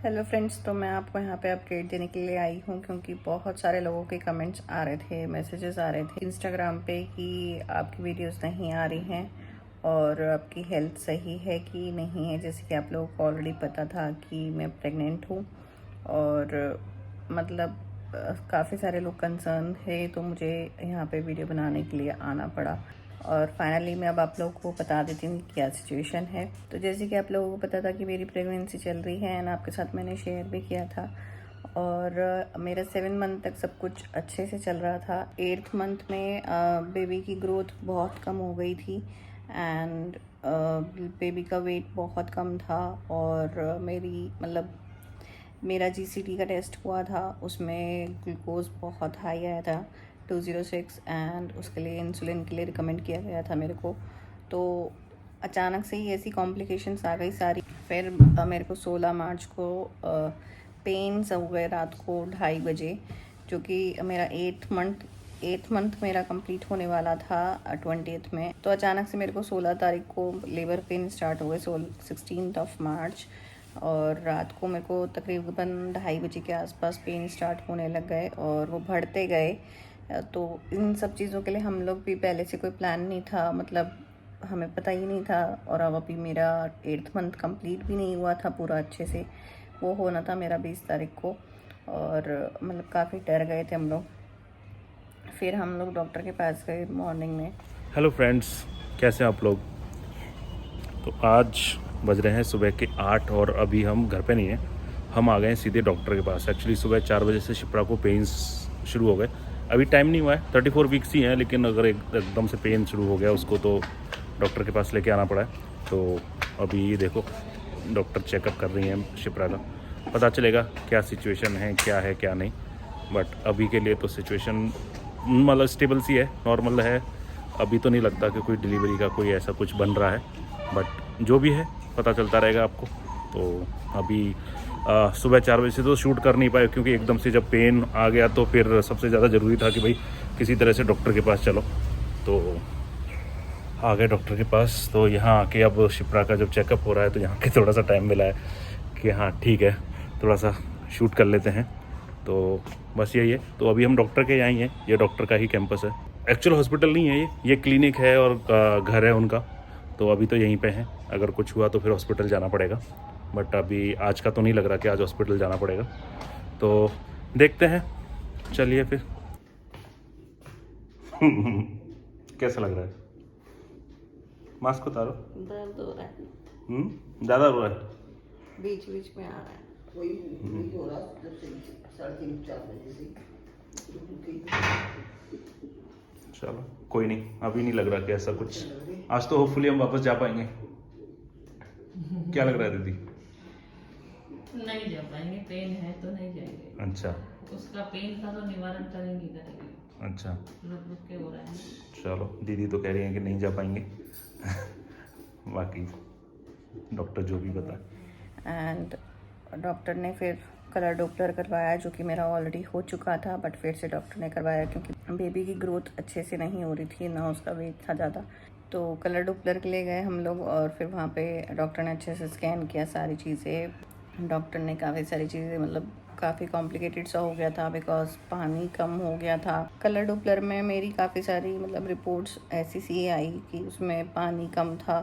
Hello friends, तो मैं आपको यहाँ पे अपडेट देने के लिए आई हूँ क्योंकि बहुत सारे लोगों के कमेंट्स आ रहे थे, मैसेजेस आ रहे थे इंस्टाग्राम पे कि आपकी वीडियोस नहीं आ रही हैं और आपकी हेल्थ सही है कि नहीं है। जैसे कि आप लोगों को ऑलरेडी पता था कि मैं प्रेग्नेंट हूँ और मतलब काफ़ी सारे लोग कंसर्न है, तो मुझे यहाँ पे वीडियो बनाने के लिए आना पड़ा। और फाइनली मैं अब आप लोगों को बता देती हूँ क्या सिचुएशन है। तो जैसे कि आप लोगों को पता था कि मेरी प्रेगनेंसी चल रही है एंड आपके साथ मैंने शेयर भी किया था, और मेरा 7 मंथ तक सब कुछ अच्छे से चल रहा था। 8th मंथ में बेबी की ग्रोथ बहुत कम हो गई थी एंड बेबी का वेट बहुत कम था और मेरा जीसीटी का टेस्ट हुआ था, उसमें ग्लूकोज बहुत हाई आया था 206 एंड उसके लिए इंसुलिन के लिए रिकमेंड किया गया था मेरे को। तो अचानक से ही ऐसी कॉम्प्लिकेशंस आ गई सारी। फिर मेरे को 16 मार्च को पेन्स हो गए रात को 2:30 बजे, जो कि मेरा 8th मंथ मेरा कंप्लीट होने वाला था 20th में। तो अचानक से मेरे को 16 तारीख को लेबर पेन स्टार्ट हो गए, 16 मार्च, और रात को मेरे को तकरीबन 2:30 बजे के आसपास पेन स्टार्ट होने लग गए और वो बढ़ते गए। तो इन सब चीज़ों के लिए हम लोग भी पहले से कोई प्लान नहीं था, मतलब हमें पता ही नहीं था। और अब अभी मेरा 8th मंथ कंप्लीट भी नहीं हुआ था पूरा अच्छे से, वो होना था मेरा 20 तारीख को। और मतलब काफ़ी डर गए थे हम लोग। फिर हम लोग डॉक्टर के पास गए मॉर्निंग में। हेलो फ्रेंड्स, कैसे हैं आप लोग। तो आज बज रहे हैं सुबह के 8 और अभी हम घर पे नहीं हैं, हम आ गए हैं सीधे डॉक्टर के पास। एक्चुअली सुबह 4 बजे से शिप्रा को पेन्स शुरू हो गए। अभी टाइम नहीं हुआ है, 34 वीक्स ही हैं, लेकिन अगर एकदम से पेन शुरू हो गया उसको तो डॉक्टर के पास लेके आना पड़ा है। तो अभी देखो डॉक्टर चेकअप कर रही हैं शिप्रा का, पता चलेगा क्या सिचुएशन है, क्या है क्या नहीं। बट अभी के लिए तो सिचुएशन मतलब स्टेबल सी है, नॉर्मल है। अभी तो नहीं लगता कि कोई डिलीवरी का कोई ऐसा कुछ बन रहा है, बट जो भी है पता चलता रहेगा आपको। तो अभी सुबह 4 बजे से तो शूट कर नहीं पाए क्योंकि एकदम से जब पेन आ गया तो फिर सबसे ज़्यादा ज़रूरी था कि भाई किसी तरह से डॉक्टर के पास चलो। तो आ गए डॉक्टर के पास। तो यहाँ आके अब शिप्रा का जब चेकअप हो रहा है तो यहाँ के थोड़ा सा टाइम मिला है कि हाँ ठीक है, थोड़ा सा शूट कर लेते हैं। तो बस यही है। तो अभी हम डॉक्टर के यहाँ ही हैं, ये डॉक्टर का ही कैंपस है, एक्चुअल हॉस्पिटल नहीं है ये क्लिनिक है और घर है उनका। तो अभी तो यहीं पे हैं, अगर कुछ हुआ तो फिर हॉस्पिटल जाना पड़ेगा, बट अभी आज का तो नहीं लग रहा कि आज हॉस्पिटल जाना पड़ेगा। तो देखते हैं, चलिए फिर। कैसा लग रहा है? मास्क उतारो। दर्द हो रहा है, ज़्यादा रो रहा है? बीच बीच में आ रहा है। वही हो रहा जब से 3:30-4 बजे से। चलो कोई नहीं, अभी नहीं लग रहा कि ऐसा कुछ। आज तो होपफुली हम वापस जा पाएंगे। क्या लग रहा है दीदी? नहीं जा पाएंगे, पेन है तो नहीं जाएंगे। अच्छा, उसका पेन का तो निवारण करेंगे। अच्छा, रुक रुक के हो रहा है। चलो दीदी तो कह रही हैं कि नहीं जा पाएंगे। बाकी डॉक्टर जो भी बताए। एंड डॉक्टर ने फिर कलर डॉपलर करवाया, जो कि मेरा ऑलरेडी हो चुका था, बट फिर से डॉक्टर ने करवाया क्योंकि बेबी की ग्रोथ अच्छे से नहीं हो रही थी, ना उसका वेट था ज़्यादा। तो कलर डॉपलर के लिए गए हम लोग और फिर वहाँ पे डॉक्टर ने अच्छे से स्कैन किया सारी चीज़ें। डॉक्टर ने काफ़ी सारी चीज़ें, मतलब काफ़ी कॉम्प्लिकेटेड सा हो गया था बिकॉज पानी कम हो गया था। कलर डॉपलर में मेरी काफ़ी सारी मतलब रिपोर्ट्स ऐसी सी आई कि उसमें पानी कम था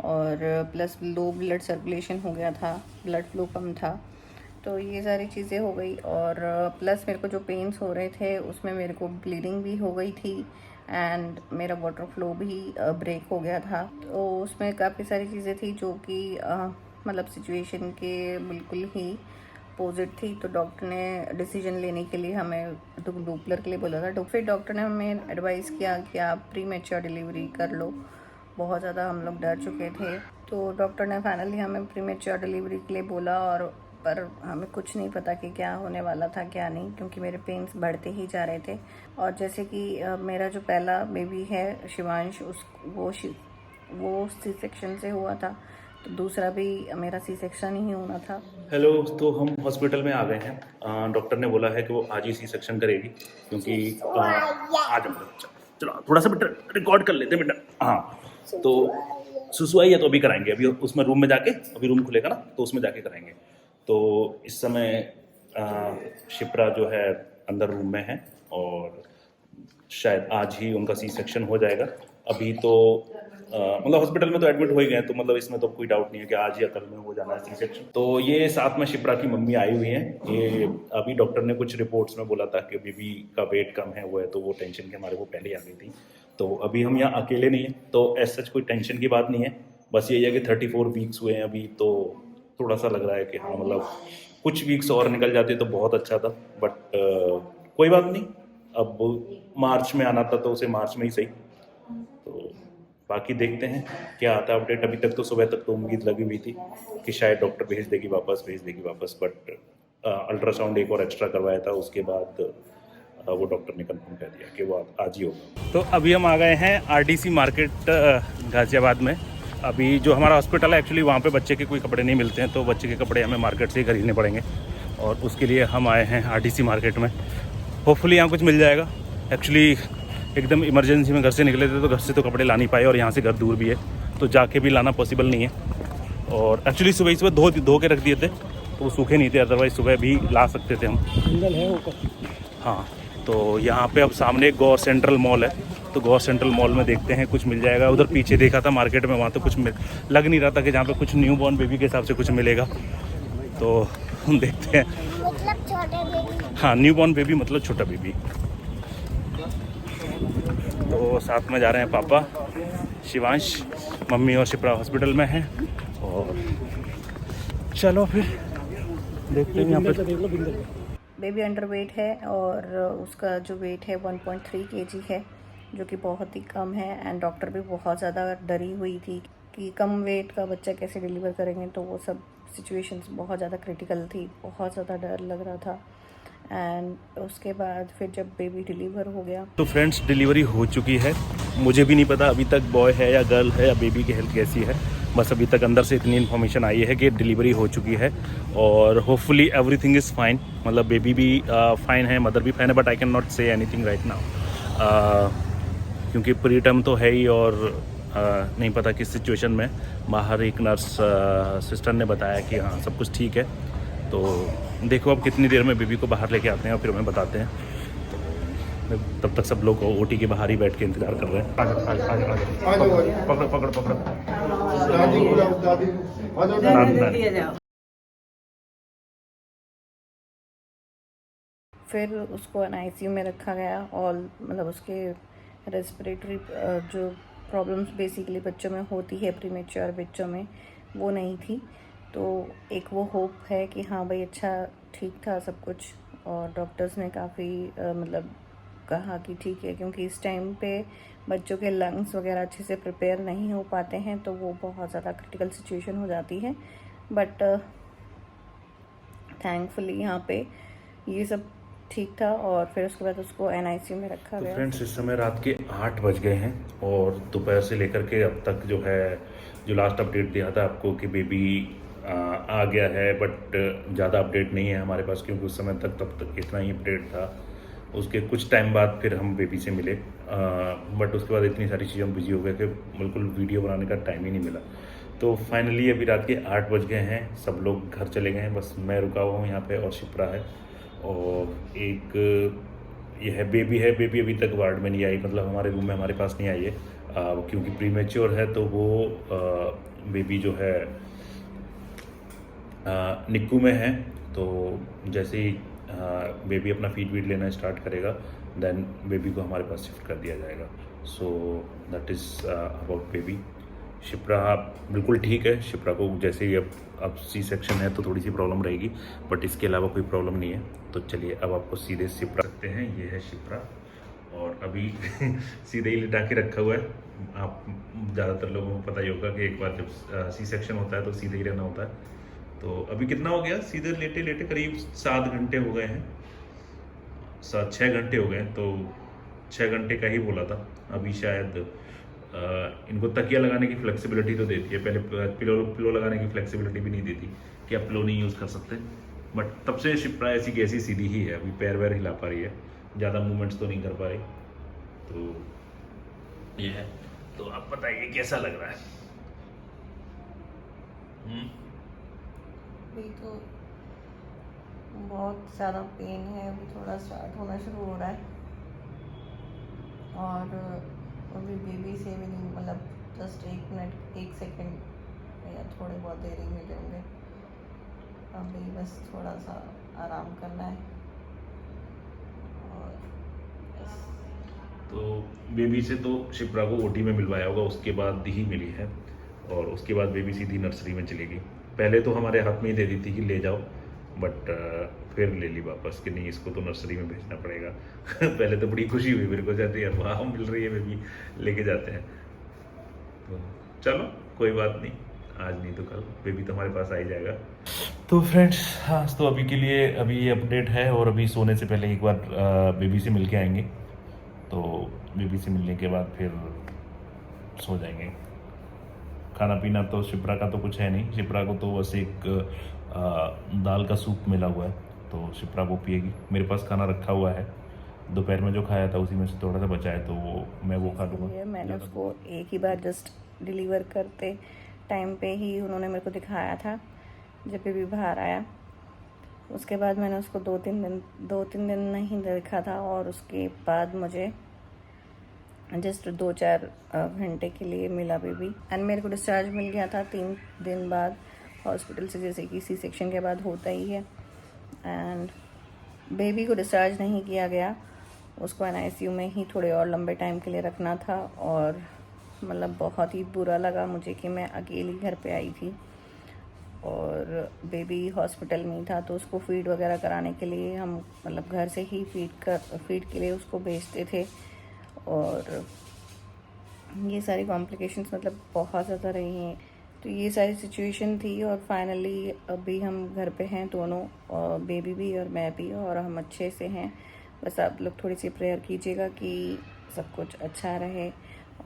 और प्लस लो ब्लड सर्कुलेशन हो गया था, ब्लड फ्लो कम था। तो ये सारी चीज़ें हो गई और प्लस मेरे को जो पेन्स हो रहे थे उसमें मेरे को ब्लीडिंग भी हो गई थी एंड मेरा वाटर फ्लो भी ब्रेक हो गया था। तो उसमें काफ़ी सारी चीज़ें थी जो कि मतलब सिचुएशन के बिल्कुल ही अपोजिट थी। तो डॉक्टर ने डिसीजन लेने के लिए हमें डॉपलर के लिए बोला था। तो फिर डॉक्टर ने हमें एडवाइस किया कि आप प्री मैच्योर डिलीवरी कर लो। बहुत ज़्यादा हम लोग डर चुके थे, तो डॉक्टर ने फाइनली हमें प्री मैच्योर डिलीवरी के लिए बोला। और पर हमें कुछ नहीं पता कि क्या होने वाला था क्या नहीं, क्योंकि मेरे पेन्स बढ़ते ही जा रहे थे। और जैसे कि मेरा जो पहला बेबी है शिवांश, वो सी सेक्शन से हुआ था, तो दूसरा भी मेरा सी सेक्शन ही होना था। हेलो, तो हम हॉस्पिटल में आ गए हैं। डॉक्टर ने बोला है कि वो आज ही सी सेक्शन करेगी क्योंकि आ जाओ बच्चा, चलो थोड़ा सा बेटा रिकॉर्ड कर लेते हैं बेटा। हाँ, तो सुसु आई है तो अभी कराएंगे, अभी उसमें रूम में जाके, अभी रूम खुलेगा ना तो उसमें जाके कराएंगे। तो इस समय शिप्रा जो है अंदर रूम में है और शायद आज ही उनका सी सेक्शन हो जाएगा। अभी तो मतलब हॉस्पिटल में तो एडमिट हो ही गए, तो मतलब इसमें तो कोई डाउट नहीं है कि आज या कल में हो जाना है सी सेक्शन। तो ये साथ में शिप्रा की मम्मी आई हुई हैं। ये अभी डॉक्टर ने कुछ रिपोर्ट्स में बोला था कि बेबी का वेट कम है, वो है, तो वो टेंशन के हमारे वो पहले ही आ गई थी। तो अभी हम यहाँ अकेले नहीं हैं, तो ऐसा कोई टेंशन की बात नहीं है। बस यही है कि 34 वीक्स हुए हैं अभी, तो थोड़ा सा लग रहा है कि हाँ मतलब कुछ वीक्स और निकल जाते तो बहुत अच्छा था, बट कोई बात नहीं। अब मार्च में आना था तो उसे मार्च में ही सही। तो बाकी देखते हैं क्या आता है अपडेट। अभी तक तो सुबह तक तो उम्मीद लगी हुई थी कि शायद डॉक्टर भेज देगी वापस, बट अल्ट्रासाउंड एक और एक्स्ट्रा करवाया था, उसके बाद वो डॉक्टर ने कंफर्म कर दिया कि वो आज ही होगा। तो अभी हम आ गए हैं आरडीसी मार्केट गाजियाबाद में। अभी जो हमारा हॉस्पिटल है एक्चुअली वहाँ पे बच्चे के कोई कपड़े नहीं मिलते हैं, तो बच्चे के कपड़े हमें मार्केट से ही खरीदने पड़ेंगे और उसके लिए हम आए हैं आरडीसी मार्केट में। होपफुली यहाँ कुछ मिल जाएगा। एक्चुअली एकदम इमरजेंसी में घर से निकले थे, तो घर से तो कपड़े ला नहीं पाए और यहाँ से घर दूर भी है, तो जाके भी लाना पॉसिबल नहीं है। और एक्चुअली सुबह धो के रख दिए थे, तो वो सूखे नहीं थे, अदरवाइज सुबह भी ला सकते थे हम। है ऊपर। हाँ, तो यहाँ पे अब सामने एक गौर सेंट्रल मॉल है, तो गौर सेंट्रल मॉल में देखते हैं कुछ मिल जाएगा। उधर पीछे देखा था मार्केट में, वहाँ तो कुछ लग नहीं रहा था कि जहाँ पे कुछ न्यू बॉर्न बेबी के हिसाब से कुछ मिलेगा, तो हम देखते हैं। मतलब छोटा बेबी। हाँ, न्यू बॉर्न बेबी मतलब छोटा बेबी। तो साथ में जा रहे हैं पापा, शिवांश, मम्मी और शिप्रा हॉस्पिटल में हैं। और चलो फिर देखते हैं यहाँ पर। बेबी अंडरवेट है और उसका जो वेट है 1.3 kg है, जो कि बहुत ही कम है। एंड डॉक्टर भी बहुत ज़्यादा डरी हुई थी कि कम वेट का बच्चा कैसे डिलीवर करेंगे, तो वो सब सिचुएशंस बहुत ज़्यादा क्रिटिकल थी, बहुत ज़्यादा डर लग रहा था। एंड उसके बाद फिर जब बेबी डिलीवर हो गया, तो फ्रेंड्स डिलीवरी हो चुकी है। मुझे भी नहीं पता अभी तक बॉय है या गर्ल है या बेबी की हेल्थ कैसी है, बस अभी तक अंदर से इतनी इन्फॉर्मेशन आई है कि डिलीवरी हो चुकी है और होपफुली एवरीथिंग इज़ फाइन। मतलब बेबी भी फाइन है, मदर भी फाइन है, but I can not say anything right now, क्योंकि प्री टर्म तो है ही और नहीं पता किस सिचुएशन में। बाहर एक नर्स सिस्टर ने बताया कि हाँ सब कुछ ठीक है। तो देखो अब कितनी देर में बेबी को बाहर लेके आते हैं और फिर हमें बताते हैं। तो तब तक सब लोग ओटी के बाहर ही बैठ के इंतजार कर रहे हैं। पकड़ो पकड़ो पकड़ो। फिर उसको NICU में रखा गया। और मतलब उसके रेस्पिरेटरी जो प्रॉब्लम्स बेसिकली बच्चों में होती है प्रीमेच्योर बच्चों में, वो नहीं थी। तो एक वो होप है कि हाँ भाई अच्छा ठीक था सब कुछ। और डॉक्टर्स ने काफ़ी मतलब कहा कि ठीक है, क्योंकि इस टाइम पे बच्चों के लंग्स वगैरह अच्छे से प्रिपेयर नहीं हो पाते हैं, तो वो बहुत ज़्यादा क्रिटिकल सिचुएशन हो जाती है। बट थैंकफुली यहाँ पे ये सब ठीक था और फिर उसके बाद उसको NICU में रखा तो गया। फ्रेंड्स इस समय रात के 8 बज गए हैं और दोपहर से लेकर के अब तक जो है, जो लास्ट अपडेट दिया था आपको कि बेबी आ गया है, बट ज़्यादा अपडेट नहीं है हमारे पास, क्योंकि उस समय तक तब तक इतना ही अपडेट था। उसके कुछ टाइम बाद फिर हम बेबी से मिले, बट उसके बाद इतनी सारी चीज़ों में बिजी हो गए कि बिल्कुल वीडियो बनाने का टाइम ही नहीं मिला। तो फाइनली अभी रात के 8 बज गए हैं, सब लोग घर चले गए हैं, बस मैं रुका हुआ हूँ यहाँ पे और शिप्रा है। और एक ये है बेबी अभी तक वार्ड में नहीं आई, मतलब हमारे रूम में हमारे पास नहीं आई है, क्योंकि प्रीमेच्योर है। तो वो बेबी जो है निक्कू में है। तो जैसे ही बेबी अपना फीड लेना स्टार्ट करेगा, देन बेबी को हमारे पास शिफ्ट कर दिया जाएगा। So that is about baby. Shipra बिल्कुल ठीक है। शिप्रा को जैसे ही अब सी सेक्शन है तो थोड़ी सी प्रॉब्लम रहेगी, बट इसके अलावा कोई प्रॉब्लम नहीं है। तो चलिए अब आपको सीधे शिप्रा सकते हैं। ये है शिप्रा और अभी सीधे ही लिटा के रखा हुआ है। आप ज़्यादातर लोगों को पता ही होगा कि एक बार जब सी सेक्शन होता है तो सीधे ही रहना होता है। तो अभी कितना हो गया, सीधे लेटे लेटे करीब 7 घंटे हो गए हैं, 6 घंटे हो गए हैं। तो 6 घंटे का ही बोला था। अभी शायद इनको तकिया लगाने की फ्लेक्सिबिलिटी तो देती है, पहले पिलो लगाने की फ्लेक्सिबिलिटी भी नहीं देती कि आप पिलो नहीं यूज़ कर सकते। बट तब से शिप्रा ऐसी की ऐसी सीधी ही है, अभी पैर वैर हिला पा रही है, ज़्यादा मूवमेंट्स तो नहीं कर पा रही। तो ये है। तो आप बताइए कैसा लग रहा है? अभी तो बहुत ज़्यादा पेन है, अभी थोड़ा स्टार्ट होना शुरू हो रहा है। और अभी बेबी से भी नहीं, मतलब जस्ट 1 मिनट 1 सेकंड या थोड़े बहुत देर ही मिले होंगे। अभी बस थोड़ा सा आराम करना है और बस। तो बेबी से तो शिप्रा को ओटी में मिलवाया होगा, उसके बाद ही मिली है, और उसके बाद बेबी सीधी नर्सरी में चली गई। पहले तो हमारे हाथ में ही दे दी थी कि ले जाओ, बट फिर ले ली वापस कि नहीं, इसको तो नर्सरी में भेजना पड़ेगा। पहले तो बड़ी खुशी हुई मेरे को, जाती है वहाँ मिल रही है बेबी, लेके जाते हैं। तो चलो कोई बात नहीं, आज नहीं तो कल बेबी तो हमारे पास आ ही जाएगा। तो फ्रेंड्स, हाँ, तो अभी के लिए अभी ये अपडेट है, और अभी सोने से पहले एक बार बेबी से मिल के आएंगे। तो बेबी से मिलने के बाद फिर सो जाएंगे। खाना पीना तो शिप्रा का तो कुछ है नहीं, शिप्रा को तो बस एक दाल का सूप मिला हुआ है, तो शिप्रा वो पिएगी। मेरे पास खाना रखा हुआ है, दोपहर में जो खाया था उसी में से थोड़ा सा बचा है, तो मैं वो खा लूँगा। मैंने उसको एक ही बार जस्ट डिलीवर करते टाइम पे ही उन्होंने मेरे को दिखाया था, जब बेबी बाहर आया। उसके बाद मैंने उसको 2-3 दिन नहीं देखा था, और उसके बाद मुझे जस्ट 2-4 घंटे के लिए मिला बेबी। एंड मेरे को डिस्चार्ज मिल गया था 3 दिन बाद हॉस्पिटल से, जैसे कि सी सेक्शन के बाद होता ही है। एंड बेबी को डिस्चार्ज नहीं किया गया, उसको NICU में ही थोड़े और लंबे टाइम के लिए रखना था। और मतलब बहुत ही बुरा लगा मुझे कि मैं अकेली घर पे आई थी और बेबी हॉस्पिटल में ही था। तो उसको फीड वगैरह कराने के लिए हम मतलब घर से ही फीड के लिए उसको भेजते थे, और ये सारी कॉम्प्लिकेशंस मतलब बहुत ज़्यादा रही हैं। तो ये सारी सिचुएशन थी, और फाइनली अभी हम घर पे हैं दोनों, और बेबी भी और मैं भी, और हम अच्छे से हैं। बस आप लोग थोड़ी सी प्रेयर कीजिएगा कि सब कुछ अच्छा रहे,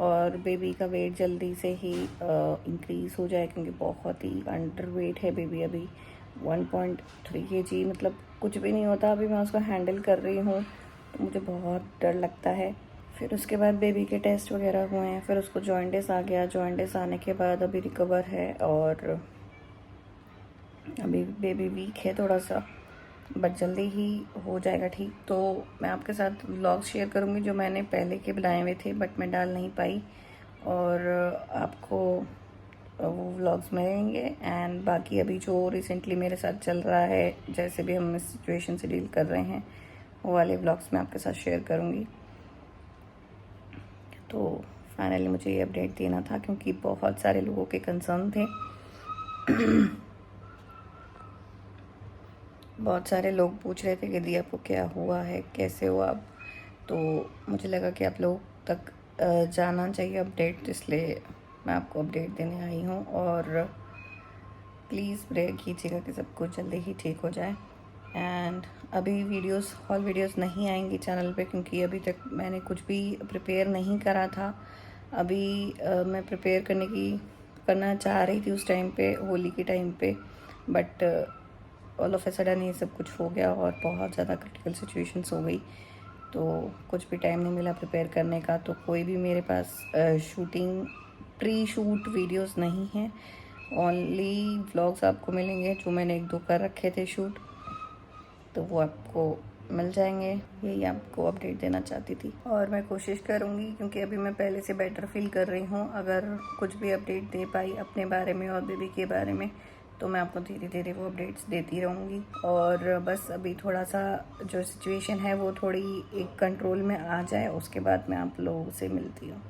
और बेबी का वेट जल्दी से ही इंक्रीज़ हो जाए, क्योंकि बहुत ही अंडर वेट है बेबी अभी। 1.3 kg मतलब कुछ भी नहीं होता। अभी मैं उसको हैंडल कर रही हूँ, तो मुझे बहुत डर लगता है। फिर उसके बाद बेबी के टेस्ट वगैरह हुए हैं, फिर उसको जॉइंटिस आ गया। जॉइंटिस आने के बाद अभी रिकवर है, और अभी बेबी वीक है थोड़ा सा, बट जल्दी ही हो जाएगा ठीक। तो मैं आपके साथ व्लॉग्स शेयर करूँगी जो मैंने पहले के बनाए हुए थे, बट मैं डाल नहीं पाई, और आपको वो व्लॉग्स मिलेंगे। एंड बाकी अभी जो रिसेंटली मेरे साथ चल रहा है, जैसे भी हम इस सिचुएशन से डील कर रहे हैं, वो वाले व्लॉग्स मैं आपके साथ शेयर करूँगी। तो फाइनली मुझे ये अपडेट देना था, क्योंकि बहुत सारे लोगों के कंसर्न थे। बहुत सारे लोग पूछ रहे थे कि दी आपको क्या हुआ है, कैसे हो आप। तो मुझे लगा कि आप लोग तक जाना चाहिए अपडेट, इसलिए मैं आपको अपडेट देने आई हूँ। और प्लीज़ प्रे कीजिएगा कि सब कुछ जल्दी ही ठीक हो जाए। एंड अभी हॉल वीडियोस नहीं आएंगी चैनल पे, क्योंकि अभी तक मैंने कुछ भी प्रिपेयर नहीं करा था। अभी मैं प्रिपेयर करना चाह रही थी उस टाइम पे, होली के टाइम पे, but all of a sudden ये सब कुछ हो गया, और बहुत ज़्यादा क्रिटिकल सिचुएशंस हो गई, तो कुछ भी टाइम नहीं मिला प्रिपेयर करने का। तो कोई भी मेरे पास प्री शूट वीडियोस नहीं है, ओनली व्लॉग्स आपको मिलेंगे जो मैंने 1-2 कर रखे थे शूट, तो वो आपको मिल जाएंगे। यही आपको अपडेट देना चाहती थी, और मैं कोशिश करूँगी, क्योंकि अभी मैं पहले से बेटर फील कर रही हूँ। अगर कुछ भी अपडेट दे पाई अपने बारे में और बेबी के बारे में, तो मैं आपको धीरे धीरे वो अपडेट्स देती रहूँगी। और बस अभी थोड़ा सा जो सिचुएशन है वो थोड़ी एक कंट्रोल में आ जाए, उसके बाद मैं आप लोगों से मिलती हूँ।